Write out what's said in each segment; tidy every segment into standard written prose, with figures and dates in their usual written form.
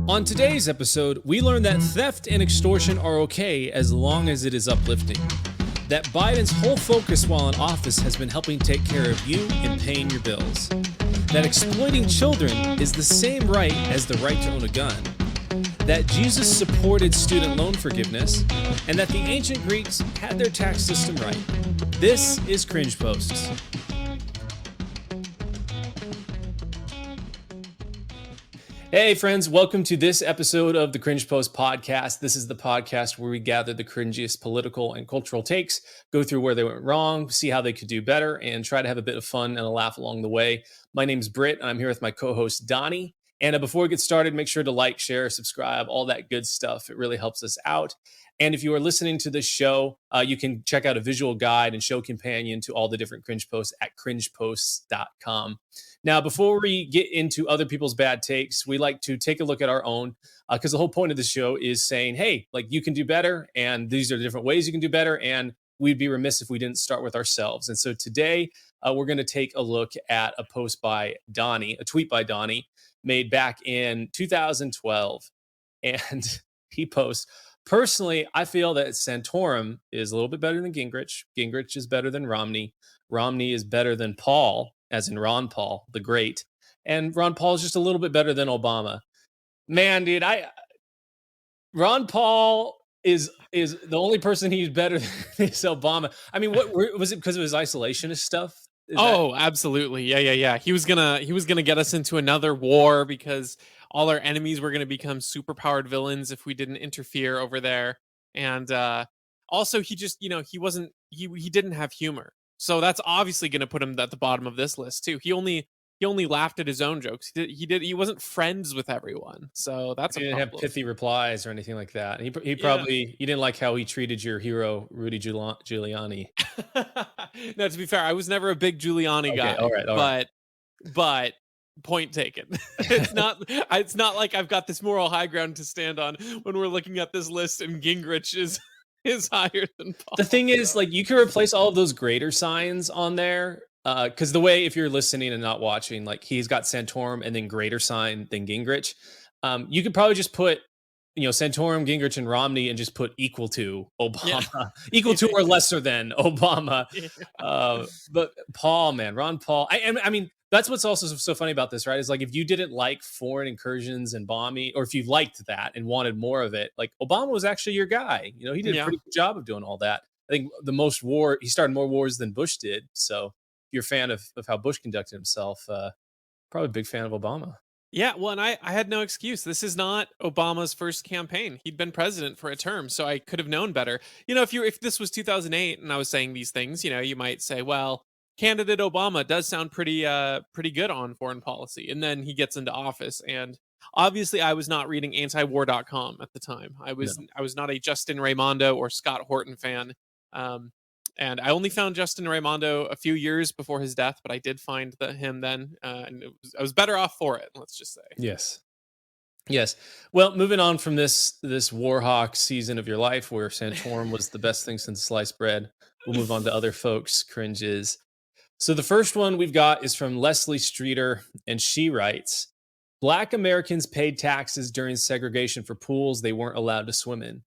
On today's episode, we learn that theft and extortion are okay as long as it is uplifting. That Biden's whole focus while in office has been helping take care of you and paying your bills. That exploiting children is the same right as the right to own a gun. That Jesus supported student loan forgiveness, and that the ancient Greeks had their tax system right. This is Cringe Posts. Hey friends, welcome to this episode of the Cringe Post podcast. This is the podcast where we gather the cringiest political and cultural takes, go through where they went wrong, see how they could do better, and try to have a bit of fun and a laugh along the way. My name's Britt, and I'm here with my co-host Donnie. And before we get started, make sure to like, share, subscribe, all that good stuff. It really helps us out. And if you are listening to this show, you can check out a visual guide and show companion to all the different cringe posts at cringeposts.com. Now, before we get into other people's bad takes, we like to take a look at our own, because the whole point of the show is saying, hey, like you can do better, and these are the different ways you can do better, and we'd be remiss if we didn't start with ourselves. And so today, we're going to take a look at a post by Donnie, a tweet by Donnie, made back in 2012. And he posts, personally, I feel that Santorum is a little bit better than Gingrich. Gingrich is better than Romney. Romney is better than Paul, as in Ron Paul, the great. And Ron Paul is just a little bit better than Obama. Man, dude, Ron Paul is the only person he's better than is Obama. I mean, what was it because of his isolationist stuff? Absolutely. Yeah. He was gonna get us into another war because all our enemies were gonna become superpowered villains if we didn't interfere over there. And also he just, he didn't have humor. So that's obviously gonna put him at the bottom of this list too. He only laughed at his own jokes. He wasn't friends with everyone. So that's he didn't have pithy replies or anything like that. And he probably you didn't like how he treated your hero Rudy Giuliani. No, to be fair, I was never a big Giuliani guy. All right. But point taken. It's not like I've got this moral high ground to stand on when we're looking at this list and Gingrich is higher than Paul. The thing is, like, you can replace all of those greater signs on there. Because the way, if you're listening and not watching, like he's got Santorum and then greater sign than Gingrich. You could probably just put, Santorum, Gingrich, and Romney and just put equal to Obama, equal to or lesser than Obama. But Paul, man, Ron Paul. I mean, that's what's also so funny about this, right? Is like if you didn't like foreign incursions and bombing, or if you liked that and wanted more of it, like Obama was actually your guy. He did a pretty good job of doing all that. I think he started more wars than Bush did. So if you're a fan of how Bush conducted himself, probably a big fan of Obama. Yeah, well, and I had no excuse. This is not Obama's first campaign. He'd been president for a term, so I could have known better. If this was 2008 and I was saying these things, you might say, well, candidate Obama does sound pretty good on foreign policy. And then he gets into office, and obviously I was not reading antiwar.com at the time. I was not a Justin Raimondo or Scott Horton fan. And I only found Justin Raimondo a few years before his death, but I did find him then, and I was better off for it. Let's just say. Yes. Well, moving on from this Warhawk season of your life, where Santorum was the best thing since sliced bread, we'll move on to other folks' cringes. So the first one we've got is from Leslie Streeter, and she writes, "Black Americans paid taxes during segregation for pools they weren't allowed to swim in,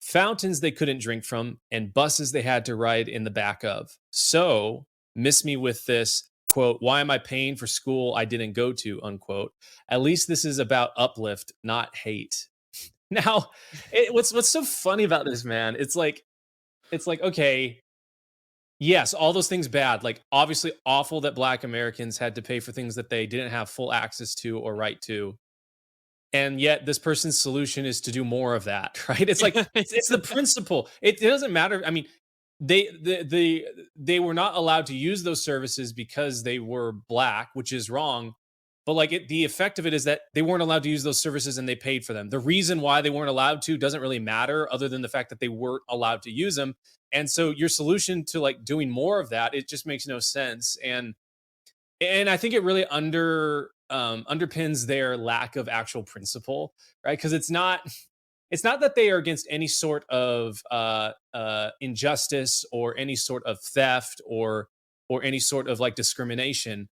fountains they couldn't drink from, and buses they had to ride in the back of. So, miss me with this, quote, why am I paying for school I didn't go to, unquote. At least this is about uplift, not hate." Now, what's so funny about this, man? It's like, okay, yes, all those things bad. Like, obviously awful that Black Americans had to pay for things that they didn't have full access to or right to. And yet this person's solution is to do more of that, right? It's like, it's the principle. It doesn't matter. I mean, they were not allowed to use those services because they were Black, which is wrong. But like the effect of it is that they weren't allowed to use those services and they paid for them. The reason why they weren't allowed to doesn't really matter, other than the fact that they weren't allowed to use them. And so your solution to like doing more of that, it just makes no sense. And I think it really underpins their lack of actual principle, right? Because it's not that they are against any sort of injustice or any sort of theft or any sort of like discrimination.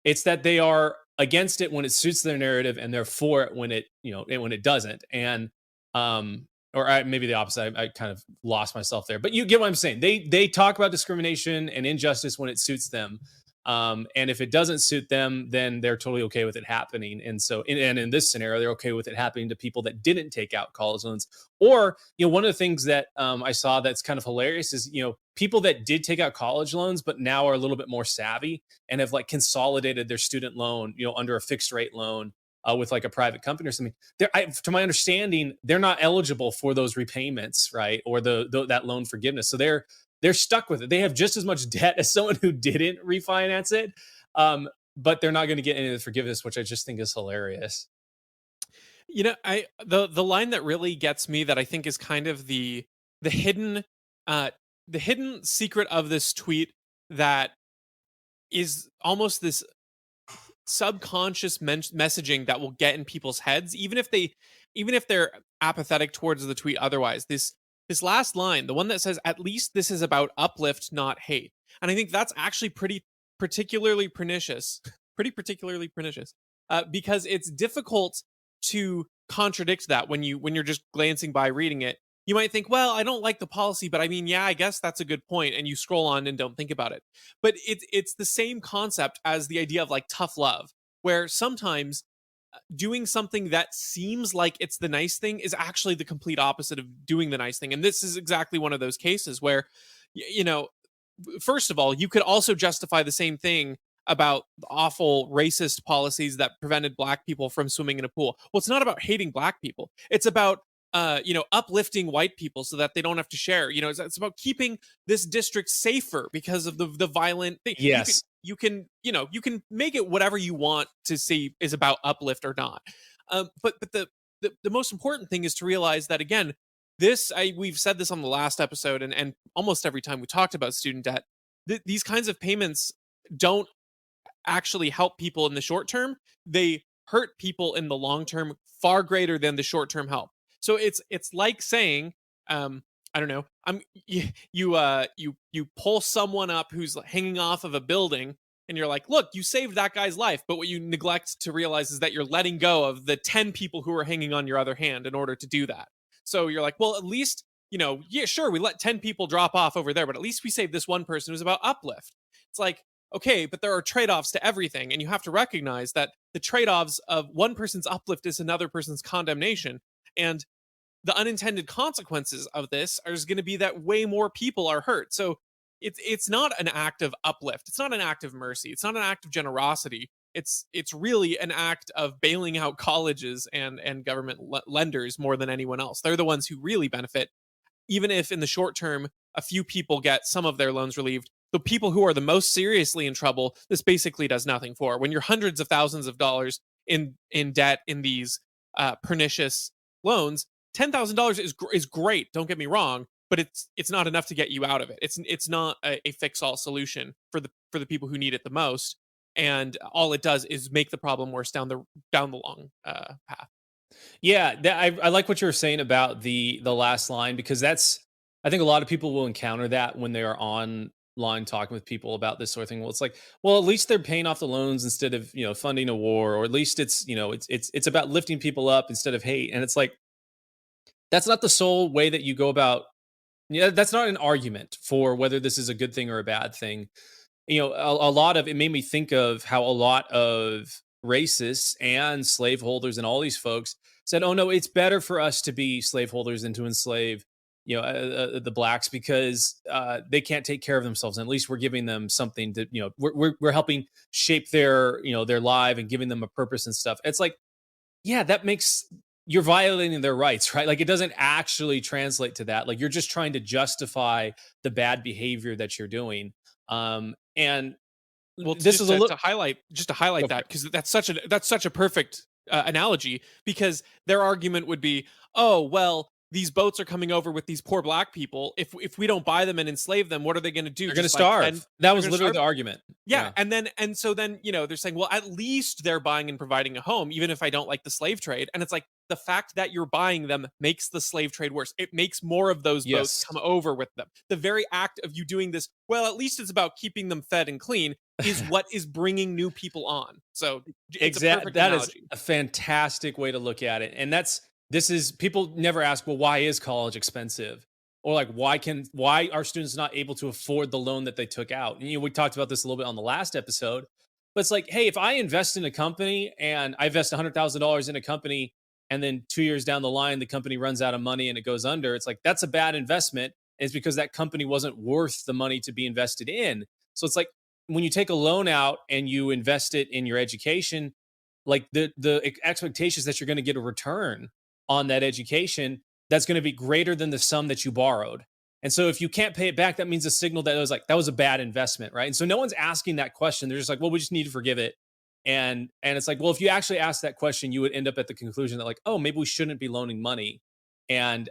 It's that they are against it when it suits their narrative, and they're for it when it, when it doesn't. And or maybe the opposite. I kind of lost myself there, but you get what I'm saying. They talk about discrimination and injustice when it suits them, and if it doesn't suit them, then they're totally okay with it happening. And so, and in this scenario, they're okay with it happening to people that didn't take out college loans. Or, one of the things that I saw that's kind of hilarious is, people that did take out college loans, but now are a little bit more savvy and have like consolidated their student loan, under a fixed rate loan, with like a private company or something. To my understanding, they're not eligible for those repayments, right? Or that loan forgiveness. So they're stuck with it. They have just as much debt as someone who didn't refinance it, but they're not going to get any of the forgiveness, which I just think is hilarious. I the line that really gets me, that I think is kind of the hidden uh the hidden secret of this tweet, that is almost this subconscious messaging that will get in people's heads, even if they're apathetic towards the tweet otherwise. This last line, the one that says, at least this is about uplift, not hate. And I think that's actually particularly pernicious, pretty particularly pernicious, because it's difficult to contradict that when you're just glancing by reading it. You might think, well, I don't like the policy, but I mean, yeah, I guess that's a good point, and you scroll on and don't think about it. But it's the same concept as the idea of like tough love, where sometimes doing something that seems like it's the nice thing is actually the complete opposite of doing the nice thing. And this is exactly one of those cases where, you know, first of all, you could also justify the same thing about the awful racist policies that prevented black people from swimming in a pool. Well, it's not about hating black people. It's about uplifting white people so that they don't have to share. It's about keeping this district safer because of the violent thing. Yes. You can make it whatever you want to see is about uplift or not. But the most important thing is to realize that, again, we've said this on the last episode, and almost every time we talked about student debt, these kinds of payments don't actually help people in the short term. They hurt people in the long term far greater than the short term help. So it's like saying, I don't know, you pull someone up who's hanging off of a building, and you're like, look, you saved that guy's life. But what you neglect to realize is that you're letting go of the 10 people who are hanging on your other hand in order to do that. So you're like, well, at least, yeah, sure, we let 10 people drop off over there, but at least we saved this one person who's about uplift. It's like, okay, but there are trade-offs to everything, and you have to recognize that the trade-offs of one person's uplift is another person's condemnation. And the unintended consequences of this are going to be that way more people are hurt. So it's not an act of uplift. It's not an act of mercy. It's not an act of generosity. It's really an act of bailing out colleges and government lenders more than anyone else. They're the ones who really benefit, even if in the short term a few people get some of their loans relieved. The people who are the most seriously in trouble, this basically does nothing for. When you're hundreds of thousands of dollars in debt in these pernicious loans, $10,000 is great. Don't get me wrong, but it's not enough to get you out of it. It's not a fix all solution for the people who need it the most, and all it does is make the problem worse down the long path. Yeah, I like what you were saying about the last line, because I think a lot of people will encounter that when they are online talking with people about this sort of thing. Well, it's like, well, at least they're paying off the loans instead of funding a war, or at least it's about lifting people up instead of hate. And it's like, that's not the sole way that you go about. Yeah, that's not an argument for whether this is a good thing or a bad thing. A lot of it made me think of how a lot of racists and slaveholders and all these folks said, "Oh no, it's better for us to be slaveholders than to enslave, the blacks, because they can't take care of themselves. And at least we're giving them something to, we're helping shape their life and giving them a purpose and stuff." It's like, yeah, you're violating their rights, right? Like, it doesn't actually translate to that. Like, you're just trying to justify the bad behavior that you're doing. And Well, this is a little. to highlight that, because that's such a perfect analogy, because their argument would be, oh well, these boats are coming over with these poor black people. If we don't buy them and enslave them, what are they going to do? They're gonna Just like then starve. That they're was going to literally starve. the argument. Yeah, Yeah. and so then, they're saying, well, at least they're buying and providing a home, even if I don't like the slave trade. And it's like the fact that you're buying them makes the slave trade worse. It makes more of those boats Yes. come over with them. The very act of you doing this, well, at least it's about keeping them fed and clean, is what is bringing new people on. So it's a perfect That is analogy. a fantastic way to look at it. And this is people never ask, well, why is college expensive? Or like why are students not able to afford the loan that they took out? And we talked about this a little bit on the last episode. But it's like, hey, if I invest in a company and I invest $100,000 in a company and then 2 years down the line the company runs out of money and it goes under, it's like that's a bad investment. And it's because that company wasn't worth the money to be invested in. So it's like when you take a loan out and you invest it in your education, like the expectation is that you're going to get a return on that education that's going to be greater than the sum that you borrowed. And so if you can't pay it back, that means a signal that it was like that was a bad investment, right? And so no one's asking that question. They're just like, well, we just need to forgive it. And it's like, well, if you actually ask that question, you would end up at the conclusion that like, oh, maybe we shouldn't be loaning money. And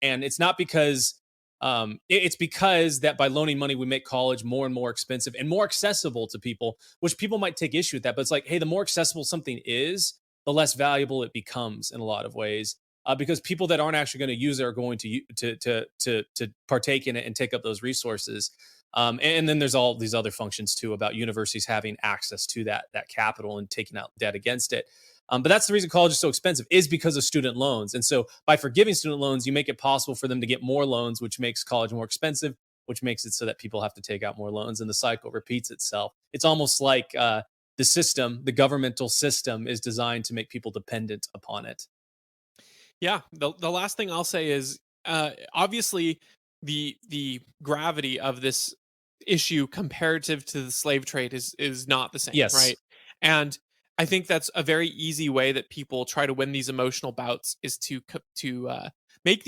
it's not because it's because that by loaning money we make college more and more expensive and more accessible to people, which people might take issue with that. But it's like, hey, the more accessible something is, the less valuable it becomes in a lot of ways. Because people that aren't actually going to use it are going to partake in it and take up those resources. And then there's all these other functions too about universities having access to that capital and taking out debt against it. But that's the reason college is so expensive is because of student loans. And so by forgiving student loans, you make it possible for them to get more loans, which makes college more expensive, which makes it so that people have to take out more loans, and the cycle repeats itself. It's almost like the governmental system, is designed to make people dependent upon it. Yeah, the last thing I'll say is, obviously the gravity of this issue comparative to the slave trade is not the same, Yes. right? And I think that's a very easy way that people try to win these emotional bouts is to make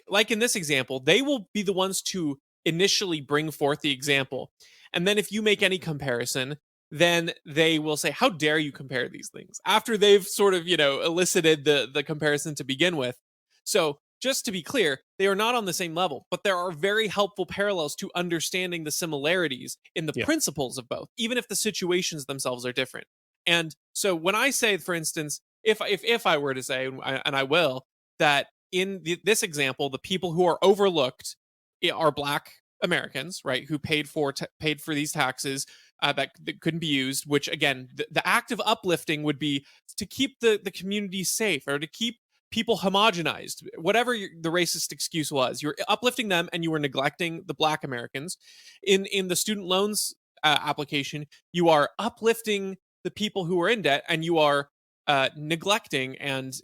like in this example, they will be the ones to initially bring forth the example, and then if you make any comparison, then they will say, how dare you compare these things, after they've sort of, elicited the comparison to begin with. So just to be clear, they are not on the same level, but there are very helpful parallels to understanding the similarities in the Yeah. principles of both, even if the situations themselves are different. And so when I say, for instance, if I were to say, and I will, that in this example, the people who are overlooked are Black Americans, right, who paid for these taxes, that couldn't be used. Which again, the act of uplifting would be to keep the community safe, or to keep people homogenized. Whatever the racist excuse was, you were uplifting them and you were neglecting the Black Americans. In the student loans application, you are uplifting the people who are in debt, and you are neglecting and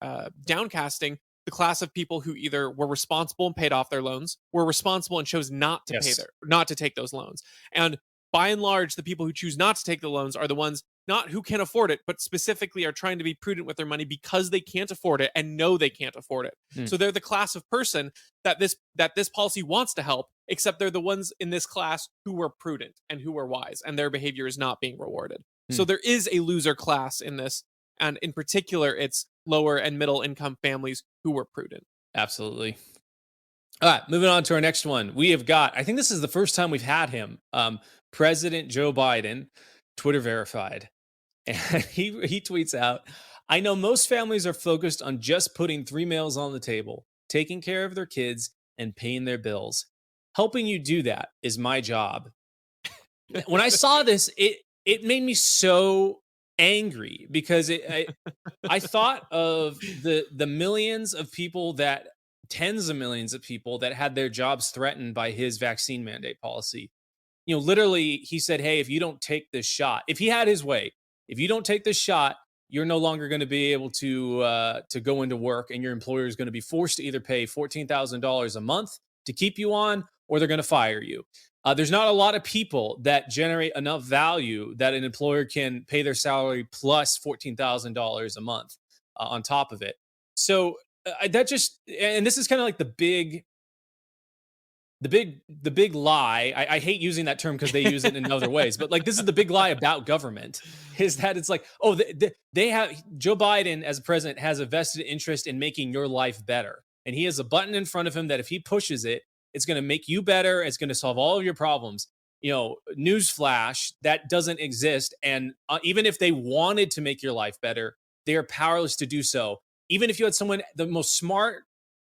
downcasting the class of people who either were responsible and paid off their loans, were responsible and chose Yes. not to take those loans. And by and large, the people who choose not to take the loans are the ones not who can afford it, but specifically are trying to be prudent with their money because they can't afford it and know they can't afford it. Mm. So they're the class of person that this policy wants to help, except they're the ones in this class who were prudent and who were wise, and their behavior is not being rewarded. So Mm. there is a loser class in this, and in particular, it's lower and middle income families who were prudent. Absolutely. All right, moving on to our next one. We have got, I think this is the first time we've had him, President Joe Biden, Twitter verified. And he tweets out, I know most families are focused on just putting 3 meals on the table, taking care of their kids, and paying their bills. Helping you do that is my job. When I saw this, it made me so angry because I thought of the millions of people, that tens of millions of people that had their jobs threatened by his vaccine mandate policy. Literally, he said, hey, if you don't take this shot, if he had his way, if you don't take this shot, you're no longer going to be able to go into work, and your employer is going to be forced to either pay $14,000 a month to keep you on, or they're going to fire you. There's not a lot of people that generate enough value that an employer can pay their salary plus $14,000 a month on top of it. So that just, and this is kind of like the big lie. I hate using that term because they use it in other ways, but like this is the big lie about government, is that it's like, oh, they have Joe Biden as a president has a vested interest in making your life better. and he has a button in front of him that if he pushes it, it's going to make you better. It's going to solve all of your problems. Newsflash, that doesn't exist. And even if they wanted to make your life better, they are powerless to do so. Even if you had someone, the most smart,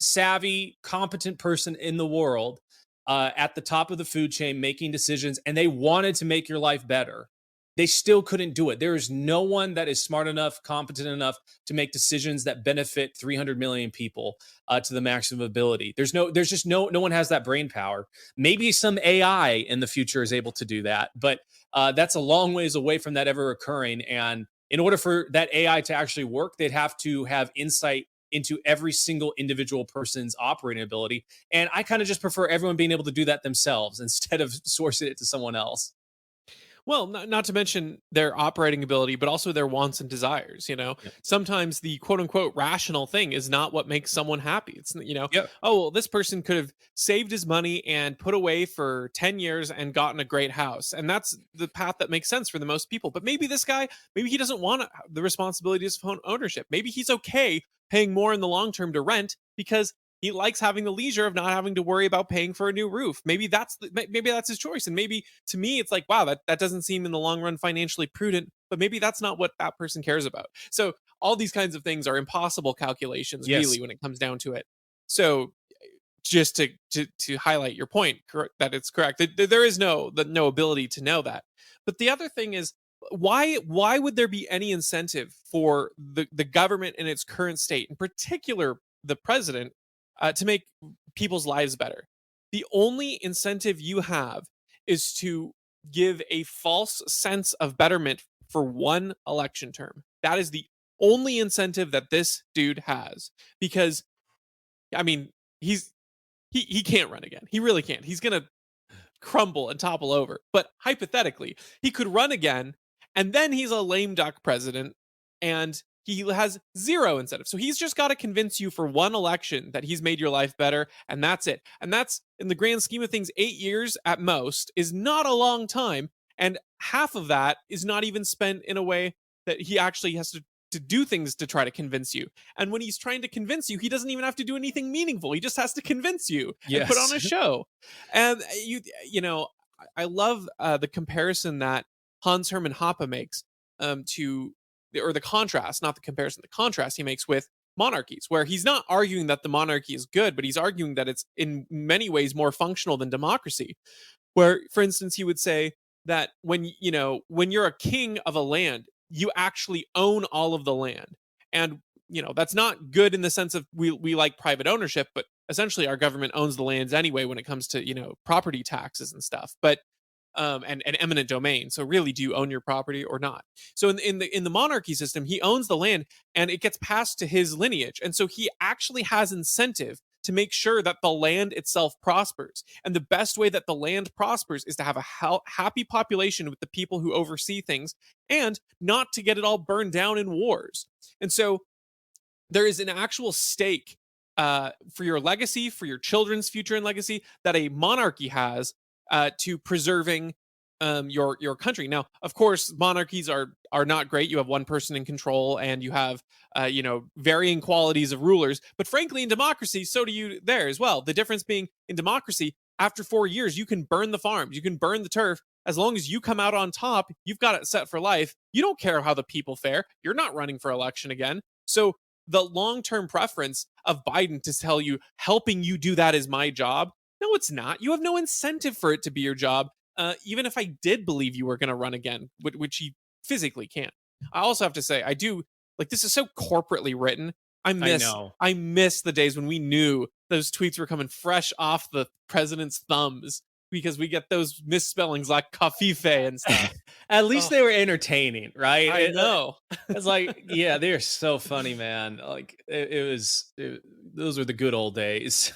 savvy, competent person in the world at the top of the food chain making decisions, and they wanted to make your life better, they still couldn't do it. There is no one that is smart enough, competent enough to make decisions that benefit 300 million people to the maximum ability. There's just no one has that brain power. Maybe some AI in the future is able to do that, but that's a long ways away from that ever occurring. And in order for that AI to actually work, they'd have to have insight into every single individual person's operating ability. And I kind of just prefer everyone being able to do that themselves instead of sourcing it to someone else. Well, not to mention their operating ability, but also their wants and desires. Yep. Sometimes the quote unquote rational thing is not what makes someone happy. Yep. Oh, well, this person could have saved his money and put away for 10 years and gotten a great house. And that's the path that makes sense for the most people. But maybe this guy, maybe he doesn't want the responsibilities of ownership. Maybe he's okay paying more in the long term to rent because he likes having the leisure of not having to worry about paying for a new roof. Maybe that's his choice. And maybe to me, it's like, wow, that doesn't seem in the long run financially prudent, but maybe that's not what that person cares about. So all these kinds of things are impossible calculations, Yes. really, when it comes down to it. So just to highlight your point, that it's correct. There is no ability to know that. But the other thing is, why would there be any incentive for the government in its current state, in particular the president, to make people's lives better? The only incentive you have is to give a false sense of betterment for one election term. That is the only incentive that this dude has. Because, I mean, he can't run again. He really can't. He's gonna crumble and topple over. But hypothetically, he could run again, and then he's a lame duck president, and he has zero incentive. So he's just got to convince you for one election that he's made your life better, and that's it. And that's, in the grand scheme of things, 8 years at most is not a long time, and half of that is not even spent in a way that he actually has to do things to try to convince you. And when he's trying to convince you, he doesn't even have to do anything meaningful. He just has to convince you and put on Yes. a show. And I love the comparison that Hans Hermann Hoppe makes the contrast, not the comparison, the contrast he makes with monarchies, where he's not arguing that the monarchy is good, but he's arguing that it's in many ways more functional than democracy. Where, for instance, he would say that when you're a king of a land, you actually own all of the land. And that's not good in the sense of we like private ownership, but essentially our government owns the lands anyway when it comes to property taxes and stuff. But and eminent domain. So really, do you own your property or not? So in the monarchy system, he owns the land and it gets passed to his lineage, and so he actually has incentive to make sure that the land itself prospers. And the best way that the land prospers is to have a happy population with the people who oversee things, and not to get it all burned down in wars. And so there is an actual stake for your legacy, for your children's future and legacy, that a monarchy has to preserving your country. Now, of course, monarchies are not great. You have one person in control, and you have varying qualities of rulers. But frankly, in democracy, so do you there as well. The difference being, in democracy, after 4 years, you can burn the farms, you can burn the turf. As long as you come out on top, you've got it set for life. You don't care how the people fare. You're not running for election again. So the long-term preference of Biden to tell you, helping you do that is my job. No, it's not. You have no incentive for it to be your job. Even if I did believe you were going to run again, which he physically can't. I also have to say, I do like, this is so corporately written. I know. I miss the days when we knew those tweets were coming fresh off the president's thumbs, because we get those misspellings like kafife and stuff. At least Oh, they were entertaining, right? I know. It's like, yeah, they're so funny, man. Like those were the good old days.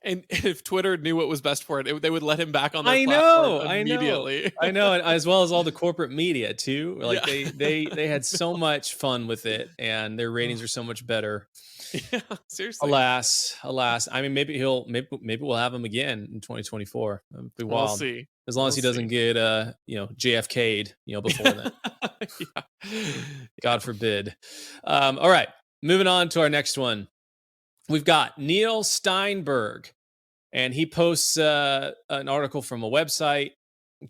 And if Twitter knew what was best for it, they would let him back on their I platform know, I know, immediately. I know, and as well as all the corporate media too. Like Yeah. they had so much fun with it, and their ratings are so much better. Yeah, seriously. Alas, alas. I mean, maybe we'll have him again in 2024. That'd be We'll wild. see. As long We'll as he doesn't see. get JFK'd, before then. Yeah. God forbid. All right, moving on to our next one. we've got Neil Steinberg, and he posts an article from a website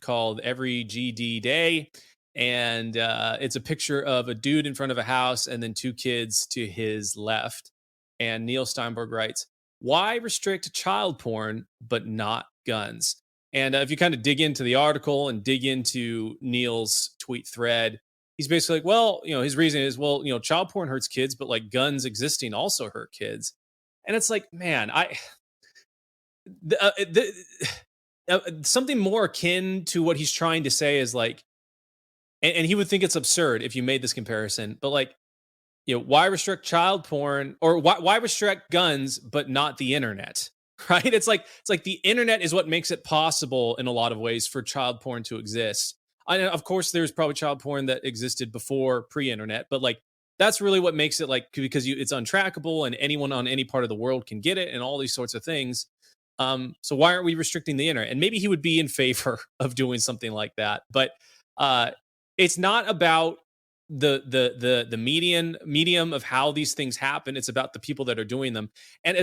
called Every GD Day, and it's a picture of a dude in front of a house and then two kids to his left. And Neil Steinberg writes, "Why restrict child porn but not guns?" And if you kind of dig into the article and dig into Neil's tweet thread, he's basically like, well, his reason is, well, child porn hurts kids, but like guns existing also hurt kids. And it's like, man, something more akin to what he's trying to say is like, and he would think it's absurd if you made this comparison, but like, why restrict child porn, or why restrict guns but not the internet? Right? It's like the internet is what makes it possible in a lot of ways for child porn to exist. I know, of course, there's probably child porn that existed before pre-internet, but like that's really what makes it, like, because it's untrackable and anyone on any part of the world can get it and all these sorts of things. So why aren't we restricting the internet? And maybe he would be in favor of doing something like that, but uh, it's not about the medium of how these things happen. It's about the people that are doing them. And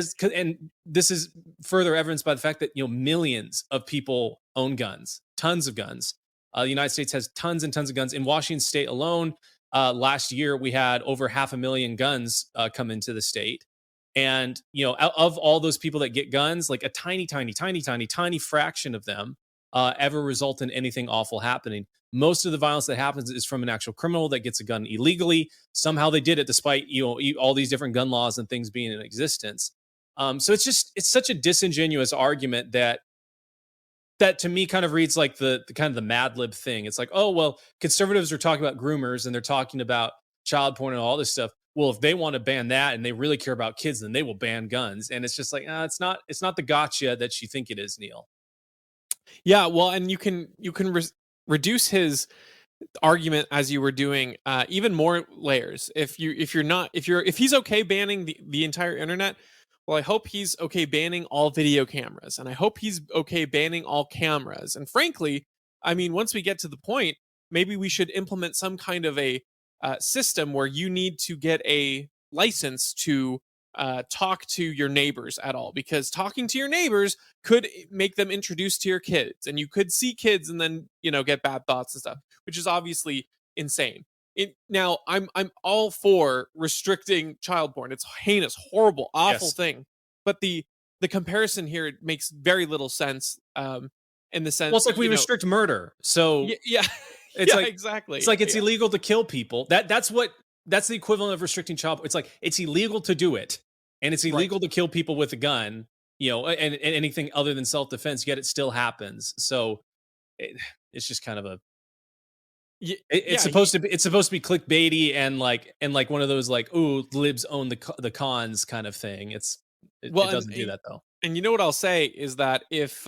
this is further evidenced by the fact that millions of people own guns, tons of guns. The United States has tons and tons of guns. In Washington State alone, last year we had over 500,000 guns come into the state. And of all those people that get guns, like a tiny, tiny, tiny, tiny, tiny fraction of them ever result in anything awful happening. Most of the violence that happens is from an actual criminal that gets a gun illegally. Somehow they did it despite all these different gun laws and things being in existence. So it's such a disingenuous argument that to me kind of reads like the kind of the Mad Lib thing. It's like, oh well, conservatives are talking about groomers and they're talking about child porn and all this stuff. Well, if they want to ban that and they really care about kids, then they will ban guns. And it's just like, it's not the gotcha that you think it is, Neil. Yeah, well, and you can reduce his argument as you were doing even more layers. If he's okay banning the entire internet, well, I hope he's okay banning all video cameras, and I hope he's okay banning all cameras. And frankly, I mean, once we get to the point, maybe we should implement some kind of a system where you need to get a license to talk to your neighbors at all, because talking to your neighbors could make them introduced to your kids, and you could see kids and then get bad thoughts and stuff, which is obviously insane. Now I'm all for restricting child porn. It's heinous, horrible, awful Yes. thing. But the comparison here makes very little sense. In the Well, sense, it's like we restrict murder. So yeah, it's yeah, like exactly. it's Yeah, illegal to kill people. That's the equivalent of restricting child. It's like it's illegal to do it, and it's right. illegal to kill people with a gun. And anything other than self defense. Yet it still happens. So it, it's just kind of a. It's Yeah, supposed to be. It's supposed to be clickbaity and like one of those like, ooh, libs own the cons kind of thing. It well, doesn't do that though. and you know what I'll say is that if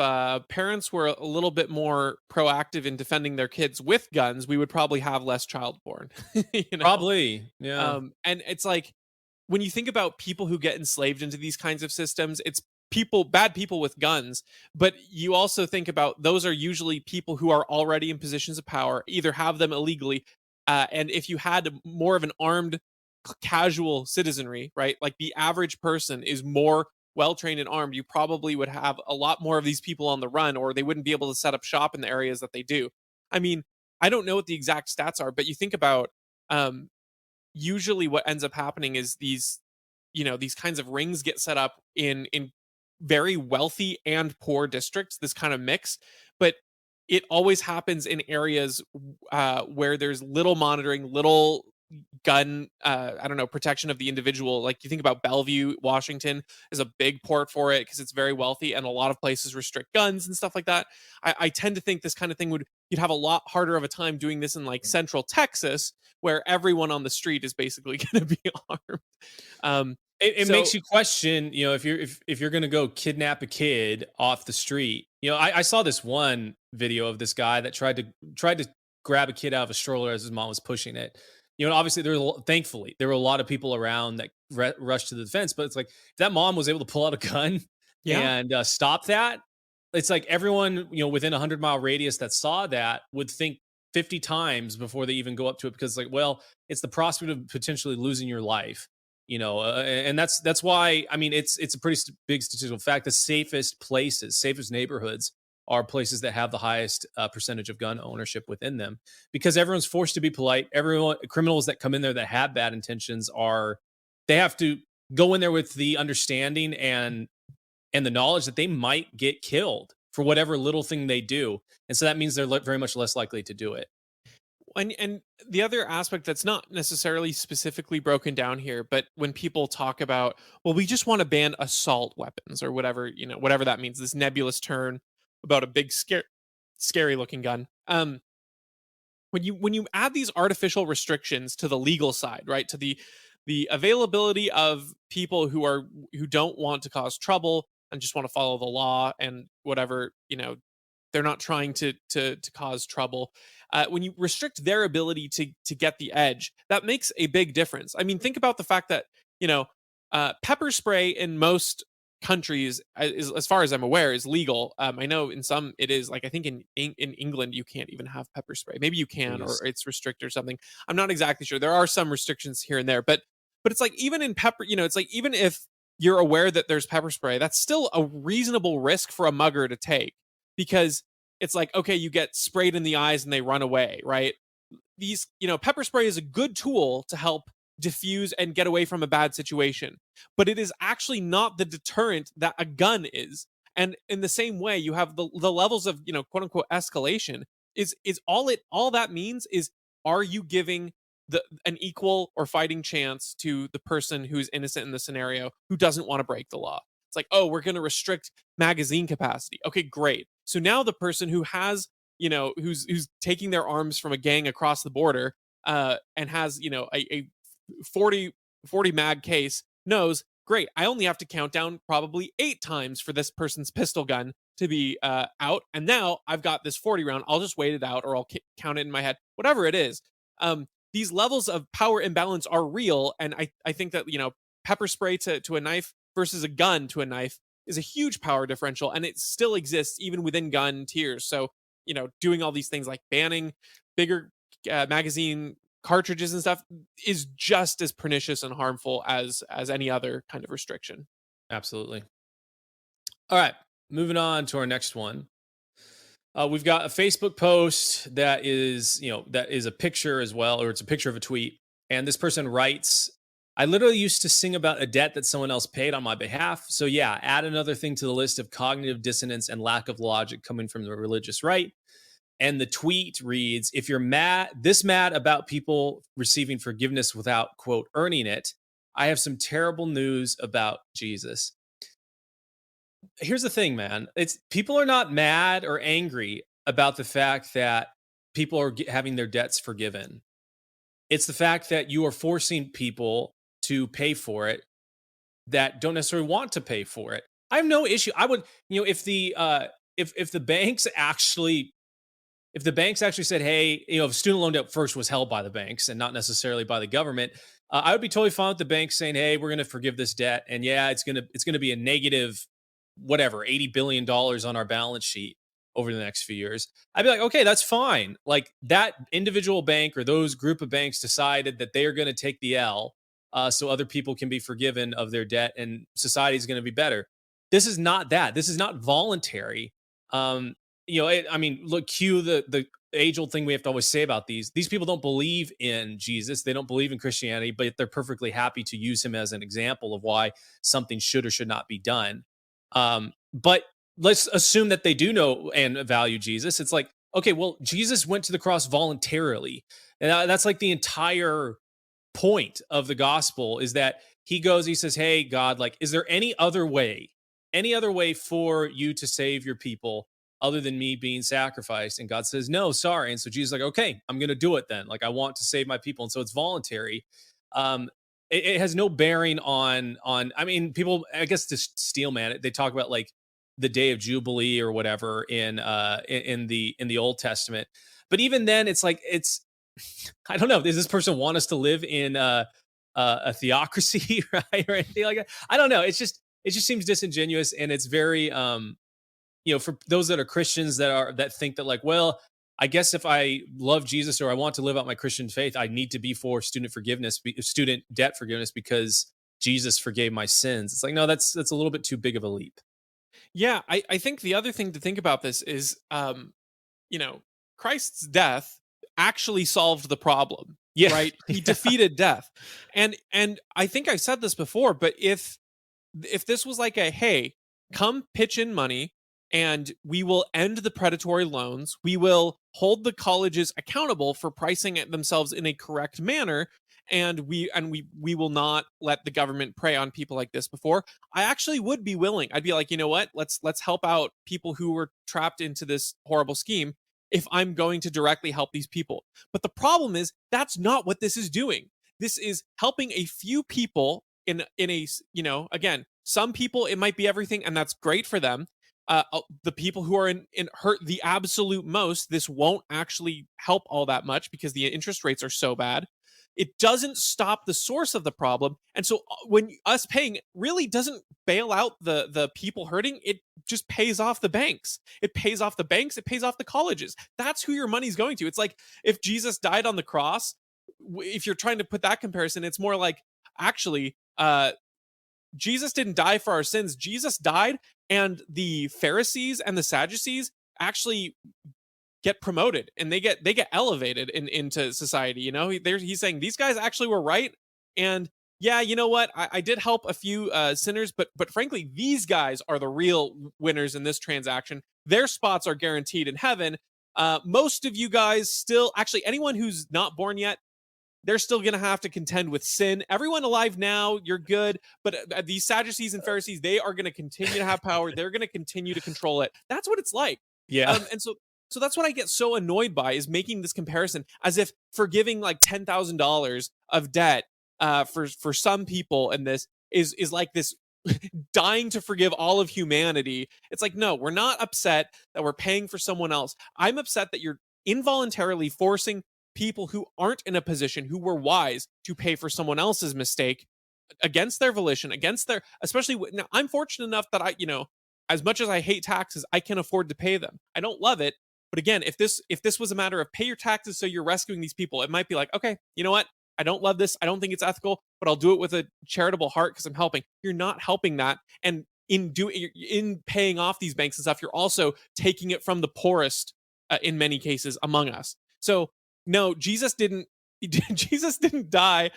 parents were a little bit more proactive in defending their kids with guns, we would probably have less child porn. you know, Probably, yeah. and it's like when you think about people who get enslaved into these kinds of systems, it's bad people with guns. But you also think about those are usually people who are already in positions of power, either have them illegally, and if you had more of an armed casual citizenry, right? Like the average person is more well trained and armed, you probably would have a lot more of these people on the run, or they wouldn't be able to set up shop in the areas that they do. I mean, I don't know what the exact stats are, but you think about um, usually what ends up happening is these kinds of rings get set up in very wealthy and poor districts, this kind of mix, but it always happens in areas where there's little monitoring, little gun I don't know, protection of the individual. Like you think about Bellevue, Washington is a big port for it because it's very wealthy, and a lot of places restrict guns and stuff like that. I tend to think this kind of thing you'd have a lot harder of a time doing this in like central Texas, where everyone on the street is basically going to be armed. It So makes you question, if you're gonna go kidnap a kid off the street. I saw this one video of this guy that tried to grab a kid out of a stroller as his mom was pushing it. Obviously thankfully there were a lot of people around that rushed to the defense, but it's like if that mom was able to pull out a gun yeah. and stop that. It's like everyone within a 100-mile radius that saw that would think 50 times before they even go up to it, because like, well, it's the prospect of potentially losing your life. And that's why, I mean, it's a pretty big statistical fact. The safest places, safest neighborhoods are places that have the highest percentage of gun ownership within them, because everyone's forced to be polite. Everyone, criminals that come in there that have bad intentions are, they have to go in there with the understanding and the knowledge that they might get killed for whatever little thing they do, and so that means they're very much less likely to do it. And the other aspect that's not necessarily specifically broken down here, but when people talk about, well, we just want to ban assault weapons or whatever, whatever that means, this nebulous term about a big scary looking gun. When you add these artificial restrictions to the legal side, right, to the availability of people who don't want to cause trouble and just want to follow the law and whatever, they're not trying to cause trouble. When you restrict their ability to get the edge, that makes a big difference. I mean, think about the fact that you know pepper spray in most countries, is, as far as I'm aware, is legal. I know in some it is. Like I think in England you can't even have pepper spray. Maybe you can, or Jeez. it's restricted or something. I'm not exactly sure. There are some restrictions here and there, but it's like even in pepper, it's like even if you're aware that there's pepper spray, that's still a reasonable risk for a mugger to take, because it's like, okay, you get sprayed in the eyes and they run away, right? These, pepper spray is a good tool to help diffuse and get away from a bad situation, but it is actually not the deterrent that a gun is. And in the same way, you have the levels of, quote unquote escalation. Is all that means is, are you giving an equal or fighting chance to the person who's innocent in the scenario who doesn't want to break the law? It's like, oh, we're going to restrict magazine capacity. Okay, great. So now the person who has, who's taking their arms from a gang across the border, and has, a 40 mag case, knows, great, I only have to count down probably 8 times for this person's pistol gun to be out. And now I've got this 40 round. I'll just wait it out, or I'll count it in my head, whatever it is. These levels of power imbalance are real. And I think that, pepper spray to a knife versus a gun to a knife is a huge power differential, and it still exists even within gun tiers. So, doing all these things like banning bigger magazine cartridges and stuff is just as pernicious and harmful as any other kind of restriction. Absolutely. All right, moving on to our next one. We've got a Facebook post that is, that is a picture as well, or it's a picture of a tweet. And this person writes, I literally used to sing about a debt that someone else paid on my behalf. So, yeah, add another thing to the list of cognitive dissonance and lack of logic coming from the religious right. And the tweet reads, if you're mad about people receiving forgiveness without, quote, earning it, I have some terrible news about Jesus. Here's the thing, man. It's people are not mad or angry about the fact that people are having their debts forgiven. It's the fact that you are forcing people to pay for it that don't necessarily want to pay for it. I have no issue. I would, if the if the banks actually, if the banks actually said, hey, if student loan debt first was held by the banks and not necessarily by the government, I would be totally fine with the banks saying, hey, we're going to forgive this debt, and yeah, it's gonna be a negative, whatever, $80 billion on our balance sheet over the next few years. I'd be like, okay, that's fine. Like that individual bank or those group of banks decided that they are going to take the L, so other people can be forgiven of their debt and society is going to be better. This is not that. This is not voluntary. I mean, look, cue the age old thing we have to always say about these people don't believe in Jesus, they don't believe in Christianity, but they're perfectly happy to use him as an example of why something should or should not be done. But let's assume that they do know and value Jesus. It's like, okay, well, Jesus went to the cross voluntarily, and that's like the entire point of the gospel, is that he goes, he says, hey, God, like, is there any other way for you to save your people other than me being sacrificed? And God says, no, sorry. And so Jesus is like, okay, I'm going to do it then. Like, I want to save my people. And so it's voluntary. It has no bearing on, I mean, people, I guess, to steal, man, they talk about like the day of Jubilee or whatever in the Old Testament. But even then, it's like, I don't know. Does this person want us to live in a theocracy, right, or anything like that? I don't know. It just seems disingenuous, and it's very, for those that are Christians that think that, like, well, I guess if I love Jesus or I want to live out my Christian faith, I need to be for student debt forgiveness, because Jesus forgave my sins. It's like, no, that's a little bit too big of a leap. Yeah, I think the other thing to think about this is, you know, Christ's death actually solved the problem, Yeah. right? He Yeah. defeated death. And I think I've said this before, but if this was like a, hey, come pitch in money and we will end the predatory loans, we will hold the colleges accountable for pricing it themselves in a correct manner, and we will not let the government prey on people like this before, I actually would be willing. I'd be like, you know what, let's help out people who were trapped into this horrible scheme if I'm going to directly help these people. But the problem is that's not what this is doing. This is helping a few people in a, again, some people it might be everything, and that's great for them. The people who are in hurt the absolute most, this won't actually help all that much because the interest rates are so bad. It doesn't stop the source of the problem, and so when us paying really doesn't bail out the people hurting, it just pays off the banks. It pays off the banks. It pays off the colleges. That's who your money's going to. It's like if Jesus died on the cross. If you're trying to put that comparison, it's more like, actually, Jesus didn't die for our sins. Jesus died, and the Pharisees and the Sadducees actually get promoted, and they get elevated into society. He's saying these guys actually were right, and yeah, you know what? I did help a few sinners, but frankly, these guys are the real winners in this transaction. Their spots are guaranteed in heaven. Most of you guys still, actually, anyone who's not born yet, they're still going to have to contend with sin. Everyone alive now, you're good. But these Sadducees and Pharisees, they are going to continue to have power. They're going to continue to control it. That's what it's like. Yeah. And so that's what I get so annoyed by, is making this comparison as if forgiving like $10,000 of debt for some people in this is like this dying to forgive all of humanity. It's like, no, we're not upset that we're paying for someone else. I'm upset that you're involuntarily forcing people who aren't in a position, who were wise, to pay for someone else's mistake against their volition, against their, especially now, I'm fortunate enough that as much as I hate taxes, I can afford to pay them. I don't love it, but again, if this was a matter of pay your taxes so you're rescuing these people, it might be like, okay, you know what, I don't love this, I don't think it's ethical, but I'll do it with a charitable heart because I'm helping. You're not helping that, and in paying off these banks and stuff, you're also taking it from the poorest, in many cases, among us. So no, Jesus didn't. Jesus didn't die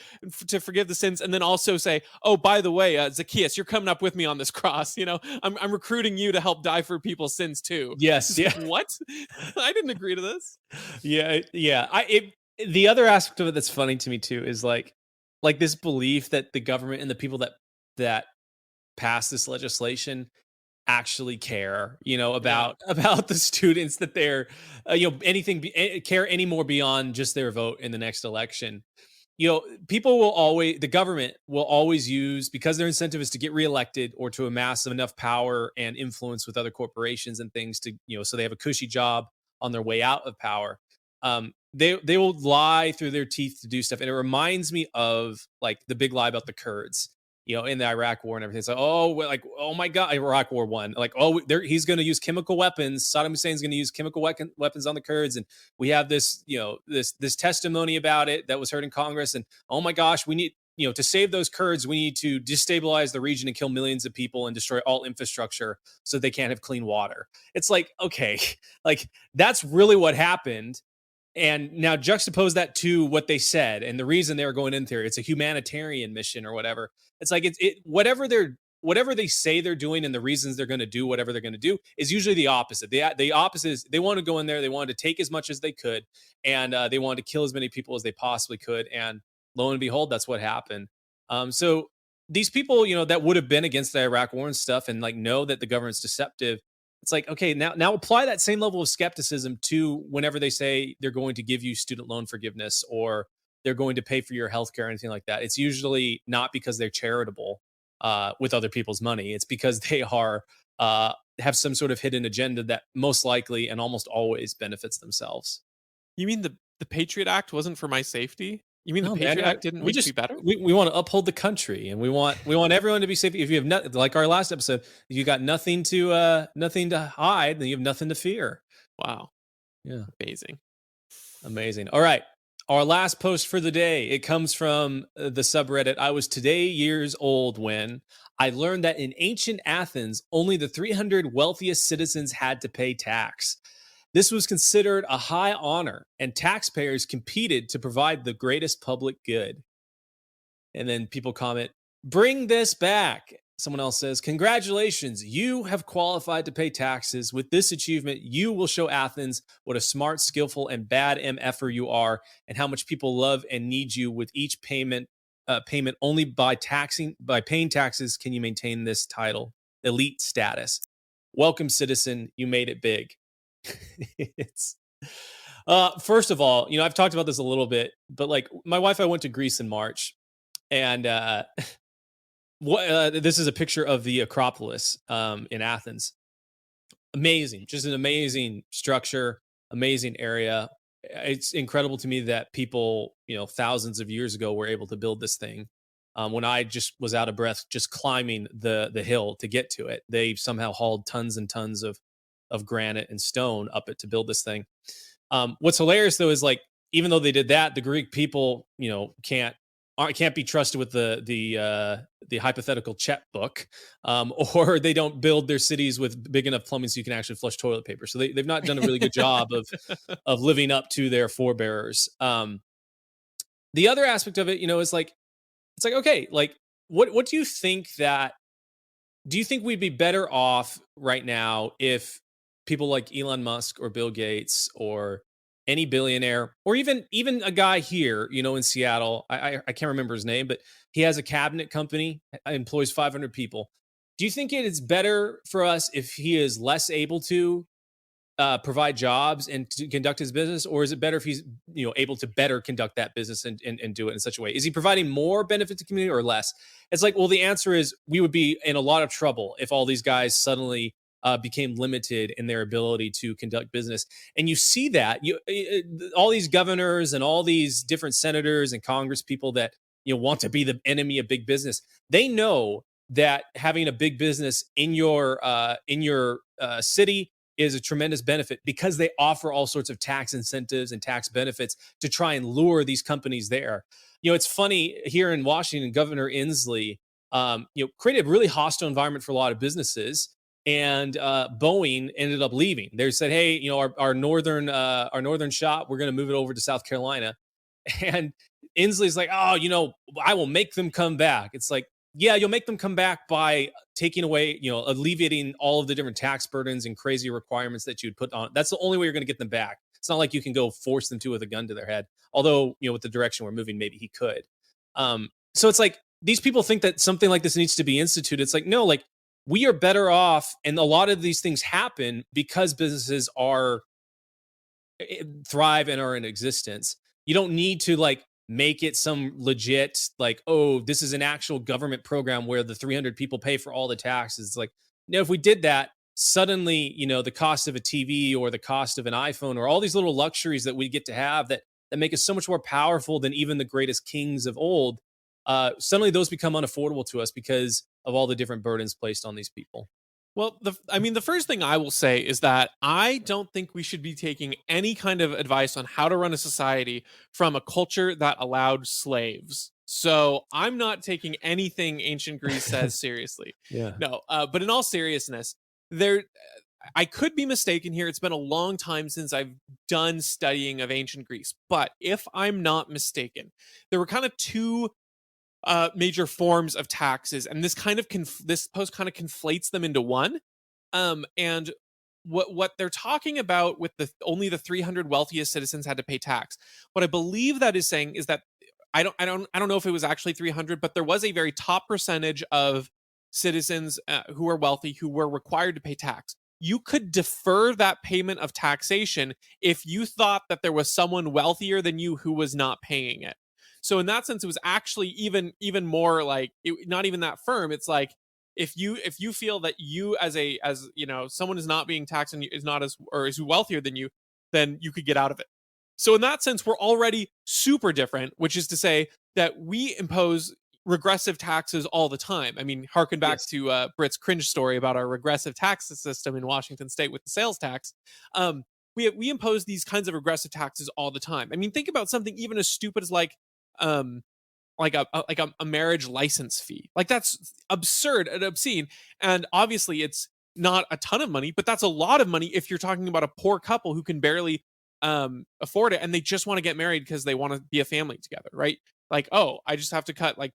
to forgive the sins, and then also say, "Oh, by the way, Zacchaeus, you're coming up with me on this cross. I'm recruiting you to help die for people's sins too." Yes. It's Yeah. like, what? I didn't agree to this. Yeah. Yeah. The other aspect of it that's funny to me too is like this belief that the government and the people that pass this legislation actually care, Yeah, about the students, that they're, care any more beyond just their vote in the next election. People will always, the government will always use, because their incentive is to get reelected or to amass enough power and influence with other corporations and things to, so they have a cushy job on their way out of power. They will lie through their teeth to do stuff, and it reminds me of like the big lie about the Kurds, in the Iraq War and everything. It's like, oh my God, Iraq War one, like, oh, he's going to use chemical weapons. Saddam Hussein's going to use chemical weapons on the Kurds, and we have this, this testimony about it that was heard in Congress, and oh my gosh, we need, to save those Kurds, we need to destabilize the region and kill millions of people and destroy all infrastructure so they can't have clean water. It's like, okay, like that's really what happened. And now juxtapose that to what they said and the reason they were going in there. It's a humanitarian mission or whatever. It's like whatever they say they're doing and the reasons they're going to do whatever they're going to do is usually the opposite. The opposite is they want to go in there, they wanted to take as much as they could, and they wanted to kill as many people as they possibly could. And lo and behold, that's what happened. So these people, that would have been against the Iraq War and stuff, and like know that the government's deceptive. It's like, okay, now apply that same level of skepticism to whenever they say they're going to give you student loan forgiveness or they're going to pay for your healthcare or anything like that. It's usually not because they're charitable with other people's money. It's because they are have some sort of hidden agenda that most likely and almost always benefits themselves. you mean the Patriot Act wasn't for my safety? You mean the No, man. Patriot Act didn't We make me just better? we want to uphold the country, and we want everyone to be safe. If you have nothing, like our last episode, if you got nothing to hide, then you have nothing to fear. Wow, Yeah. amazing. Amazing. All right. Our last post for the day, it comes from the subreddit. I was today years old when I learned that in ancient Athens, only the 300 wealthiest citizens had to pay tax. This was considered a high honor, and taxpayers competed to provide the greatest public good. And then people comment, bring this back. Someone else says, congratulations, you have qualified to pay taxes. With this achievement, you will show Athens what a smart, skillful, and bad MFer you are, and how much people love and need you. With each payment only by paying taxes can you maintain this title, elite status. Welcome, citizen. You made it big. it's First of all, I've talked about this a little bit, but like my wife, I went to Greece in March, and this is a picture of the Acropolis in Athens. Amazing, just an amazing structure, amazing area. It's incredible to me that people, thousands of years ago, were able to build this thing. When I just was out of breath just climbing the hill to get to it, they somehow hauled tons and tons of granite and stone up it to build this thing. What's hilarious though is like even though they did that, the Greek people, can't be trusted with the hypothetical checkbook, or they don't build their cities with big enough plumbing so you can actually flush toilet paper. So they've not done a really good job of living up to their forebearers. The other aspect of it, is like it's like okay, like what do you think that do you think we'd be better off right now if people like Elon Musk or Bill Gates or any billionaire or even a guy here, in Seattle, I can't remember his name, but he has a cabinet company, employs 500 people. Do you think it is better for us if he is less able to provide jobs and to conduct his business, or is it better if he's able to better conduct that business and do it in such a way? Is he providing more benefit to the community or less? It's like, well, the answer is we would be in a lot of trouble if all these guys suddenly became limited in their ability to conduct business. And you see that all these governors and all these different senators and Congress people that want to be the enemy of big business. They know that having a big business in your city is a tremendous benefit because they offer all sorts of tax incentives and tax benefits to try and lure these companies there. It's funny here in Washington, Governor Inslee, created a really hostile environment for a lot of businesses, and Boeing ended up leaving. They said, "Hey, our northern shop, we're going to move it over to South Carolina," and Inslee's like, "Oh, I will make them come back." It's like, yeah, you'll make them come back by taking away, alleviating all of the different tax burdens and crazy requirements that you'd put on. That's the only way you're going to get them back. It's not like you can go force them to with a gun to their head. Although, with the direction we're moving, maybe he could. So it's like these people think that something like this needs to be instituted. It's like, no, like we are better off. And a lot of these things happen because businesses thrive and are in existence. You don't need to like make it some legit like, oh, this is an actual government program where the 300 people pay for all the taxes. It's like, no, if we did that, suddenly, the cost of a TV or the cost of an iPhone or all these little luxuries that we get to have that make us so much more powerful than even the greatest kings of old, suddenly those become unaffordable to us because of all the different burdens placed on these people. Well, the first thing I will say is that I don't think we should be taking any kind of advice on how to run a society from a culture that allowed slaves. So I'm not taking anything ancient Greece says seriously. Yeah. No, but in all seriousness, there, I could be mistaken here. It's been a long time since I've done studying of ancient Greece, but if I'm not mistaken, there were kind of two major forms of taxes, and this post kind of conflates them into one. And what they're talking about with the only the 300 wealthiest citizens had to pay tax. What I believe that is saying is that I don't know if it was actually 300, but there was a very top percentage of citizens who were wealthy who were required to pay tax. You could defer that payment of taxation if you thought that there was someone wealthier than you who was not paying it. So in that sense, it was actually even more like not even that firm. It's like if you feel that you as someone is not being taxed and is not as or is wealthier than you, then you could get out of it. So in that sense, we're already super different, which is to say that we impose regressive taxes all the time. I mean, harken back Yes. to Britt's cringe story about our regressive tax system in Washington State with the sales tax. we impose these kinds of regressive taxes all the time. I mean, think about something even as stupid as um a marriage license fee. Like that's absurd and obscene. And obviously it's not a ton of money, but that's a lot of money if you're talking about a poor couple who can barely afford it and they just want to get married because they want to be a family together, right? Like, oh, I just have to cut like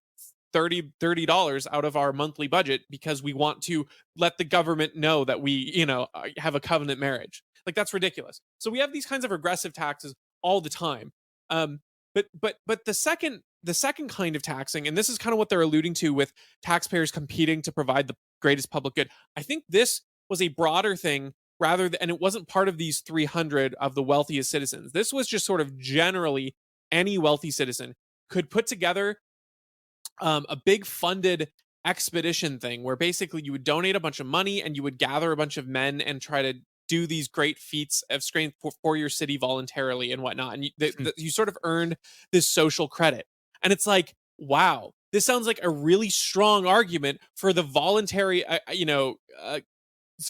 $30 out of our monthly budget because we want to let the government know that we, have a covenant marriage. Like that's ridiculous. So we have these kinds of regressive taxes all the time. Um, but the second kind of taxing, and this is kind of what they're alluding to with taxpayers competing to provide the greatest public good. I think this was a broader thing and it wasn't part of these 300 of the wealthiest citizens. This was just sort of generally any wealthy citizen could put together a big funded expedition thing where basically you would donate a bunch of money and you would gather a bunch of men and try to do these great feats of strength for your city voluntarily and whatnot. And you sort of earned this social credit. And it's like, wow, this sounds like a really strong argument for the voluntary,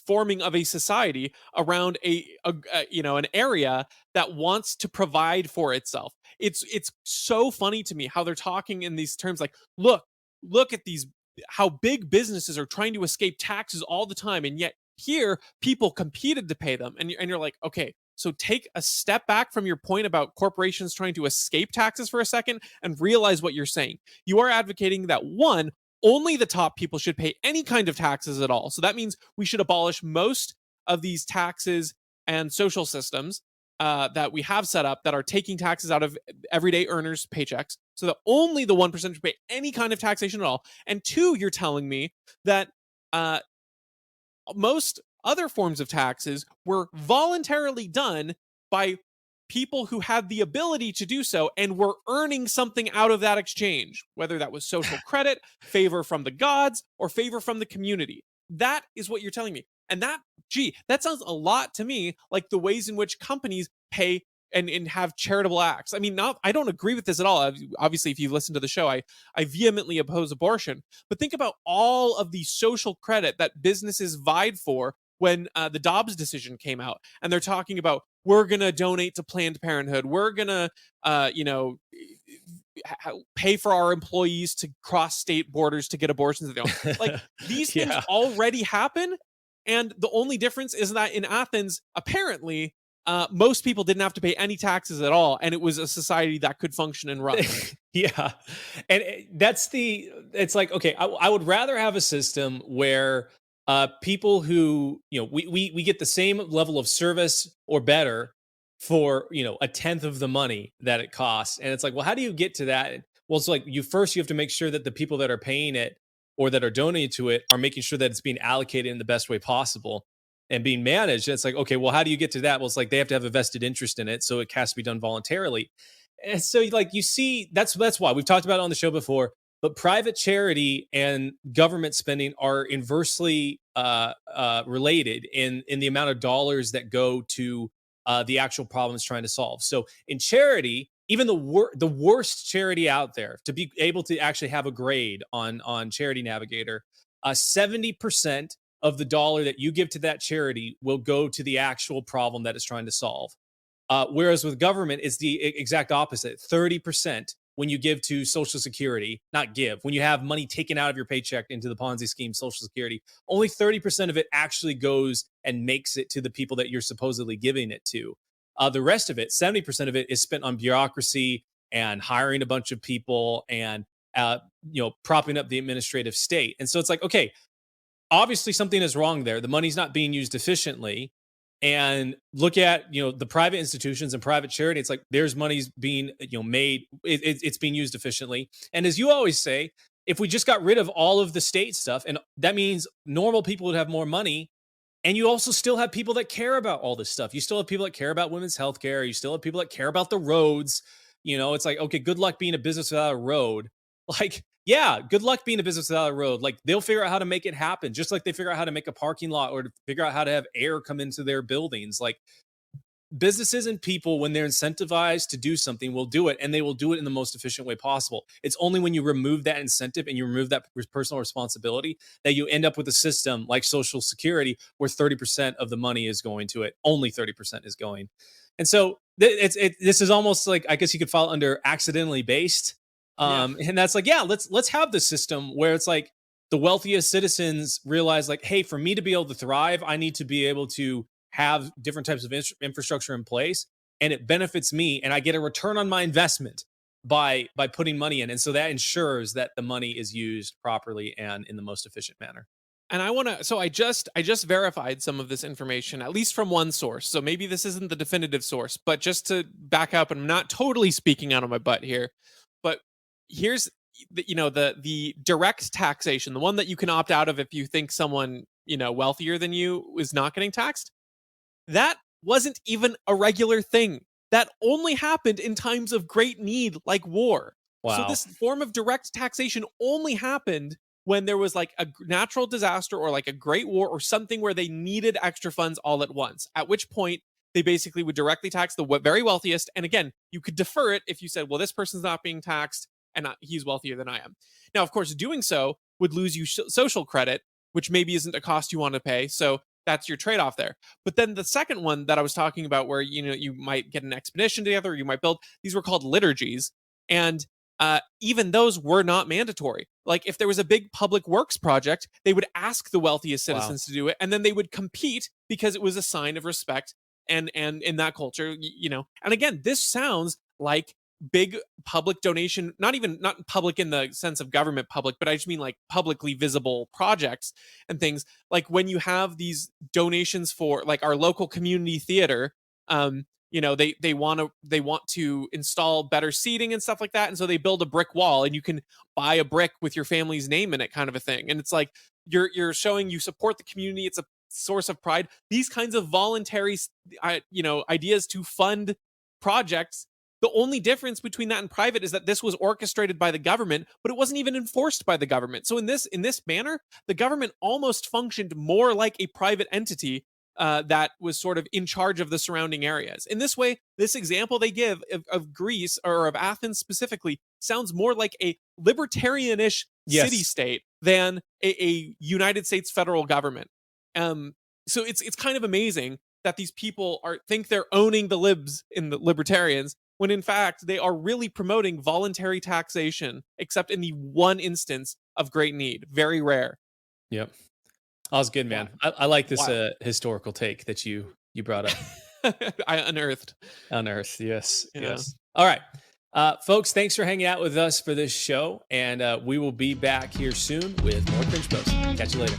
forming of a society around an area that wants to provide for itself. It's so funny to me how they're talking in these terms like, look at these, how big businesses are trying to escape taxes all the time, and yet here people competed to pay them. And you're like, okay, so take a step back from your point about corporations trying to escape taxes for a second and realize what you're saying. You are advocating that, one, only the top people should pay any kind of taxes at all. So that means we should abolish most of these taxes and social systems that we have set up that are taking taxes out of everyday earners' paychecks, so that only the 1% should pay any kind of taxation at all. And two, you're telling me that most other forms of taxes were voluntarily done by people who had the ability to do so and were earning something out of that exchange, whether that was social credit, favor from the gods, or favor from the community. That is what you're telling me. And that sounds a lot to me like the ways in which companies pay and have charitable acts. I mean, I don't agree with this at all. Obviously, if you've listened to the show, I vehemently oppose abortion. But think about all of the social credit that businesses vied for when the Dobbs decision came out, and they're talking about, we're going to donate to Planned Parenthood. We're going to, pay for our employees to cross state borders to get abortions of their own. Like these things Yeah. already happen. And the only difference is that in Athens, apparently, most people didn't have to pay any taxes at all. And it was a society that could function and run. Yeah. And it's like, okay, I would rather have a system where people who, we get the same level of service or better for, a tenth of the money that it costs. And it's like, well, how do you get to that? Well, it's like you have to make sure that the people that are paying it or that are donating to it are making sure that it's being allocated in the best way possible and being managed. It's like, okay, well, how do you get to that? Well, it's like they have to have a vested interest in it, so it has to be done voluntarily. And so, like, you see, that's why we've talked about it on the show before. But private charity and government spending are inversely related in the amount of dollars that go to the actual problems trying to solve. So, in charity, even the worst charity out there, to be able to actually have a grade on Charity Navigator, 70% of the dollar that you give to that charity will go to the actual problem that it's trying to solve. Whereas with government, it's the exact opposite. 30% when you give to Social Security, not give, when you have money taken out of your paycheck into the Ponzi scheme, Social Security, only 30% of it actually goes and makes it to the people that you're supposedly giving it to. The rest of it, 70% of it, is spent on bureaucracy and hiring a bunch of people and propping up the administrative state. And so it's like, okay, obviously something is wrong there. The money's not being used efficiently. And look at the private institutions and private charity. It's like there's money's being made. It's being used efficiently. And as you always say, if we just got rid of all of the state stuff, and that means normal people would have more money. And you also still have people that care about all this stuff. You still have people that care about women's health care. You still have people that care about the roads. It's like, okay, good luck being a business without a road. Like, yeah, good luck being a business without a road. Like, they'll figure out how to make it happen, just like they figure out how to make a parking lot or to figure out how to have air come into their buildings. Like, businesses and people, when they're incentivized to do something, will do it, and they will do it in the most efficient way possible. It's only when you remove that incentive and you remove that personal responsibility that you end up with a system like Social Security where 30% of the money is going to it. Only 30% is going. And so this is almost like, I guess you could fall under accidentally based. Yeah. And that's like, yeah, let's have the system where it's like the wealthiest citizens realize like, hey, for me to be able to thrive, I need to be able to have different types of infrastructure in place, and it benefits me, and I get a return on my investment by putting money in, and so that ensures that the money is used properly and in the most efficient manner. And I want to so I just verified some of this information at least from one source. So maybe this isn't the definitive source, but just to back up, and I'm not totally speaking out of my butt here, but here's the direct taxation, the one that you can opt out of if you think someone, wealthier than you is not getting taxed. That wasn't even a regular thing. That only happened in times of great need, like war. So, Wow. this form of direct taxation only happened when there was like a natural disaster or like a great war or something where they needed extra funds all at once, at which point they basically would directly tax the very wealthiest. And again, you could defer it if you said, well, this person's not being taxed and he's wealthier than I am. Now, of course, doing so would lose you social credit, which maybe isn't a cost you want to pay. So, that's your trade-off there. But then the second one that I was talking about, where you might get an expedition together, or you might build, these were called liturgies, and even those were not mandatory. Like if there was a big public works project, they would ask the wealthiest Wow. citizens to do it, and then they would compete because it was a sign of respect. And in that culture, and again, this sounds like big public donation, not public in the sense of government public, but I just mean like publicly visible projects and things, like when you have these donations for like our local community theater. They want to install better seating and stuff like that, and so they build a brick wall, and you can buy a brick with your family's name in it, kind of a thing. And it's like you're showing you support the community. It's a source of pride. These kinds of voluntary ideas to fund projects. The only difference between that and private is that this was orchestrated by the government, but it wasn't even enforced by the government. So in this manner, the government almost functioned more like a private entity that was sort of in charge of the surrounding areas. In this way, this example they give of Greece, or of Athens specifically, sounds more like a libertarianish city Yes. state than a United States federal government. Um, so it's kind of amazing that these people think they're owning the libs in the libertarians, when in fact they are really promoting voluntary taxation, except in the one instance of great need. Very rare. Yep. That was good, man. Wild. I like this Wild. historical take that you brought up. I unearthed. On Earth. Yes. Yeah. Yes. All right. Folks, thanks for hanging out with us for this show. And we will be back here soon with more Cringe Posts. Catch you later.